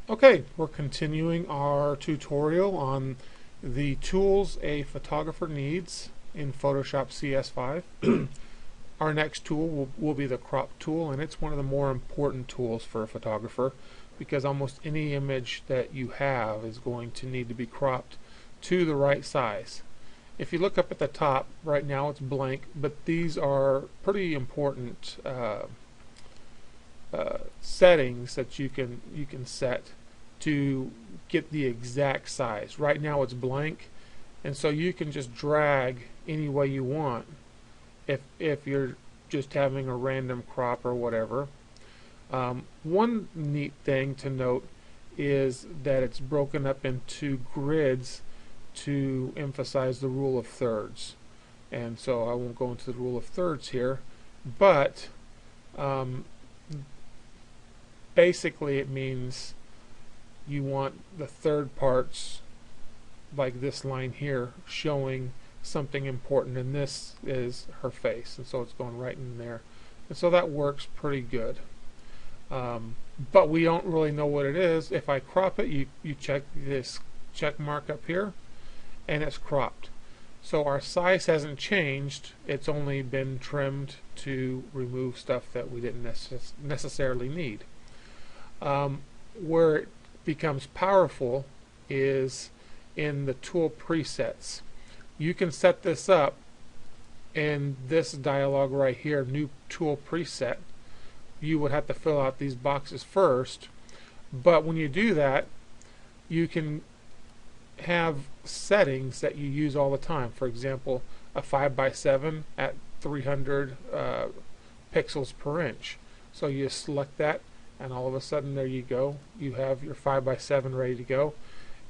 Okay, we're continuing our tutorial on the tools a photographer needs in Photoshop CS5. Our next tool will be the crop tool, and it's one of the more important tools for a photographer because almost any image that you have is going to need to be cropped to the right size. If you look up at the top, right now it's blank, but these are pretty important settings that you can set to get the exact size. Right now it's blank, and so you can just drag any way you want if you're just having a random crop or whatever. One neat thing to note is that it's broken up into grids to emphasize the rule of thirds, and so I won't go into the rule of thirds here, but basically it means you want the third parts, like this line here, showing something important, and this is her face, and so it's going right in there, and so that works pretty good. But we don't really know what it is. If I crop it, you check this check mark up here, and it's cropped. So our size hasn't changed, it's only been trimmed to remove stuff that we didn't necessarily need. Where it becomes powerful is in the tool presets. You can set this up in this dialog right here, new tool preset. You would have to fill out these boxes first, but when you do that, you can have settings that you use all the time. For example, a 5x7 at 300 pixels per inch. So you select that, and all of a sudden there you go, you have your 5x7 ready to go,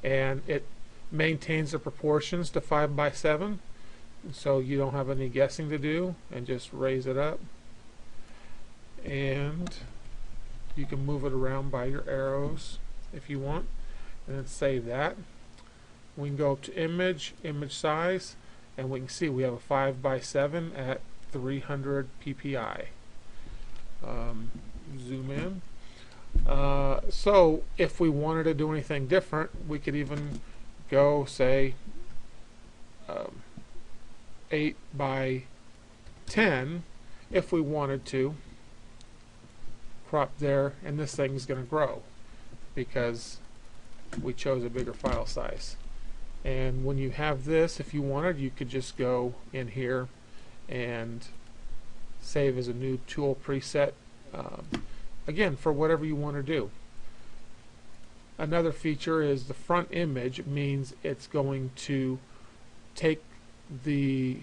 and it maintains the proportions to 5x7, so you don't have any guessing to do, and just raise it up, and you can move it around by your arrows if you want, and then save that. We can go up to image size, and we can see we have a 5x7 at 300 ppi. Zoom in. So if we wanted to do anything different, we could even go, say, 8x10 if we wanted to. Crop there, and this thing's going to grow because we chose a bigger file size. And when you have this, if you wanted, you could just go in here and save as a new tool preset, again, for whatever you want to do. Another feature is the front image. It means it's going to take the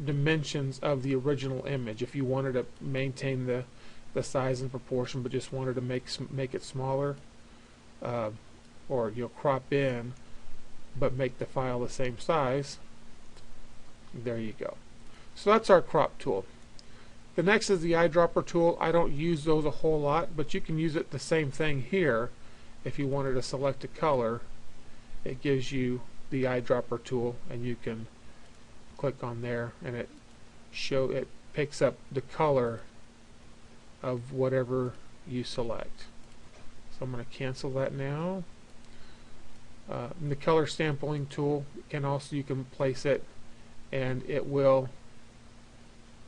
dimensions of the original image. If you wanted to maintain the size and proportion but just wanted to make it smaller, or you'll crop in but make the file the same size, there you go. So that's our crop tool. The next is the eyedropper tool. I don't use those a whole lot, but you can use it the same thing here. If you wanted to select a color, it gives you the eyedropper tool, and you can click on there, and it picks up the color of whatever you select. So I'm going to cancel that now. And the color sampling tool you can place it, and it will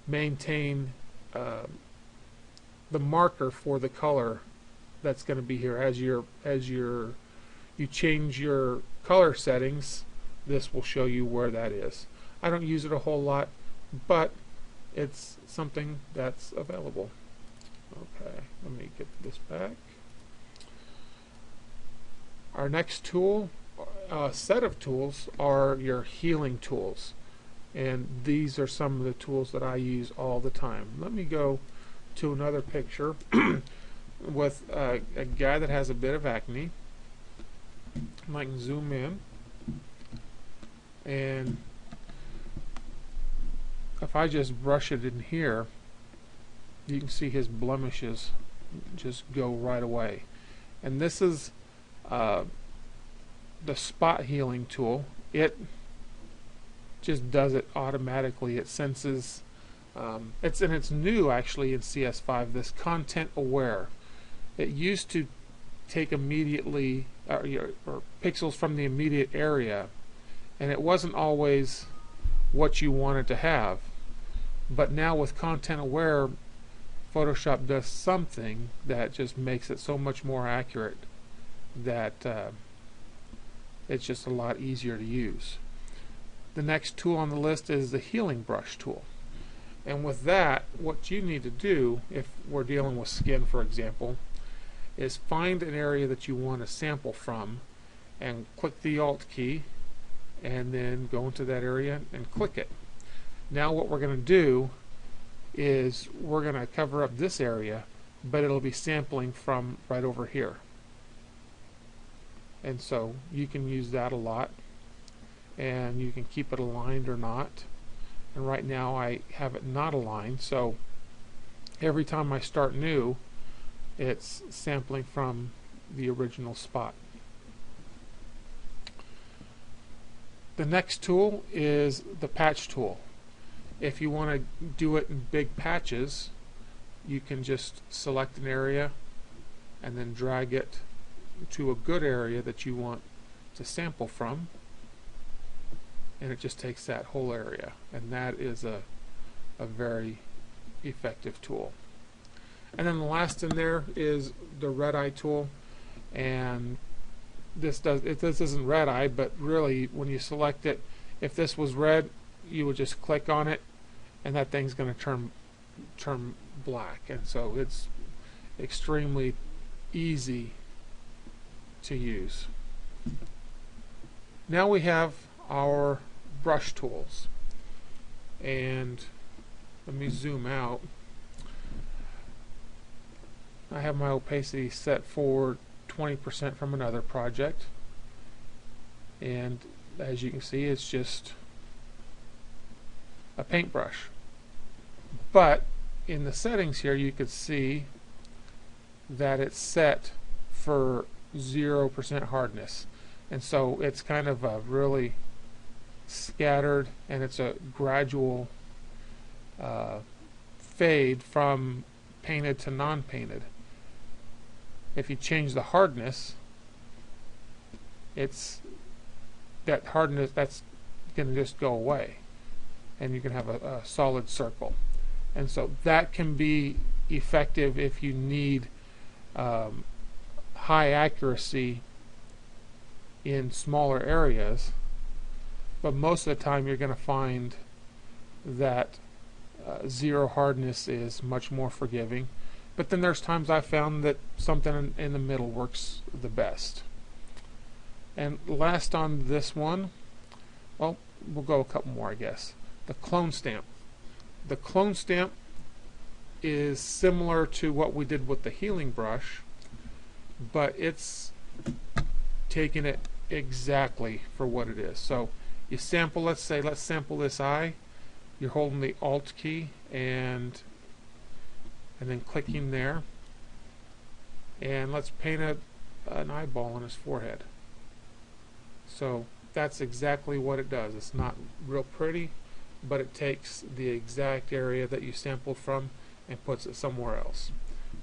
maintain the marker for the color that's going to be here. As you change your color settings, this will show you where that is. I don't use it a whole lot, but it's something that's available. Okay, let me get this back. Our next tool, set of tools, are your healing tools, and these are some of the tools that I use all the time. Let me go to another picture with a guy that has a bit of acne. I can zoom in, and if I just brush it in here, you can see his blemishes just go right away. And this is the spot healing tool. It just does it automatically. It senses it's new actually in CS5, this content aware. It used to take immediately or pixels from the immediate area, and it wasn't always what you wanted to have. But now with content aware, Photoshop does something that just makes it so much more accurate that it's just a lot easier to use. The next tool on the list is the healing brush tool. And with that, what you need to do, if we're dealing with skin for example, is find an area that you want to sample from and click the Alt key and then go into that area and click it. Now what we're going to do is we're going to cover up this area, but it'll be sampling from right over here. And so you can use that a lot, and you can keep it aligned or not. And right now I have it not aligned, so every time I start new, it's sampling from the original spot. The next tool is the patch tool. If you want to do it in big patches, you can just select an area and then drag it to a good area that you want to sample from, and it just takes that whole area, and that is a very effective tool. And then the last in there is the red eye tool, and this isn't red eye, but really when you select it, if this was red, you would just click on it and that thing's going to turn black, and so it's extremely easy to use. Now we have our brush tools, and let me zoom out. I have my opacity set for 20% from another project, and as you can see, it's just a paintbrush. But in the settings here, you could see that it's set for 0% hardness, and so it's kind of a really scattered, and it's a gradual fade from painted to non-painted. If you change the hardness, it's that hardness that's going to just go away, and you can have a solid circle. And so that can be effective if you need high accuracy in smaller areas, but most of the time you're going to find that zero hardness is much more forgiving. But then there's times I've found that something in the middle works the best. And last on this one, well, we'll go a couple more, I guess. The clone stamp. The clone stamp is similar to what we did with the healing brush, but it's taking it exactly for what it is. So you sample, let's sample this eye. You're holding the Alt key and then clicking there, and let's paint an eyeball on his forehead. So that's exactly what it does. It's not real pretty, but it takes the exact area that you sampled from and puts it somewhere else.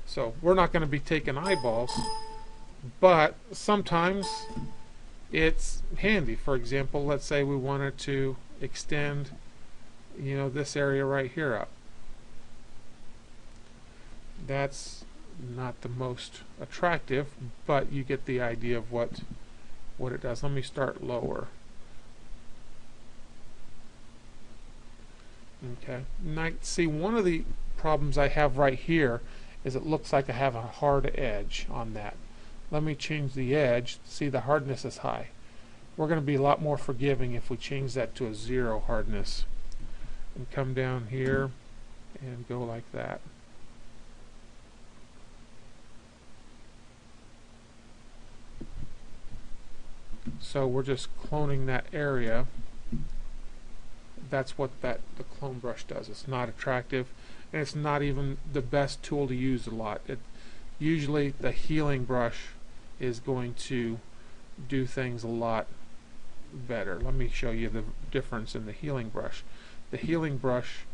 So we're not going to be taking eyeballs, but sometimes it's handy. For example, let's say we wanted to extend, this area right here up. That's not the most attractive, but you get the idea of what it does. Let me start lower. Okay, now see, one of the problems I have right here is it looks like I have a hard edge on that. Let me change the edge. See, the hardness is high. We're going to be a lot more forgiving if we change that to a 0 hardness and come down here and go like that. So we're just cloning that area. That's what the clone brush does. It's not attractive, and it's not even the best tool to use a lot. Usually the healing brush is going to do things a lot better. Let me show you the difference in the healing brush. The healing brush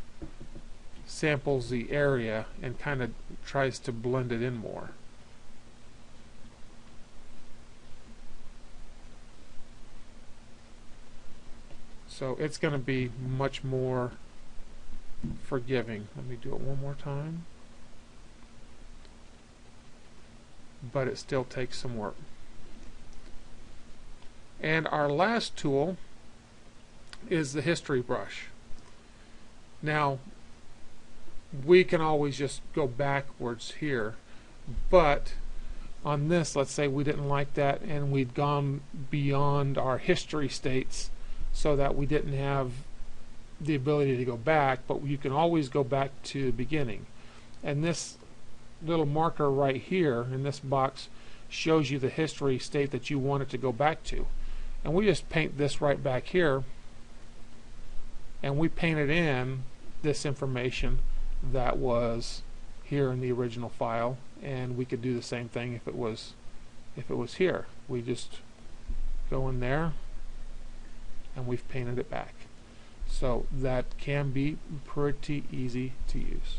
samples the area and kind of tries to blend it in more. So it's going to be much more forgiving. Let me do it one more time. But it still takes some work. And our last tool is the history brush. Now, we can always just go backwards here, but on this, let's say we didn't like that and we'd gone beyond our history states so that we didn't have the ability to go back, but you can always go back to the beginning. And this little marker right here in this box shows you the history state that you want it to go back to. And we just paint this right back here, and we painted in this information that was here in the original file, and we could do the same thing if it was here. We just go in there and we've painted it back. So that can be pretty easy to use.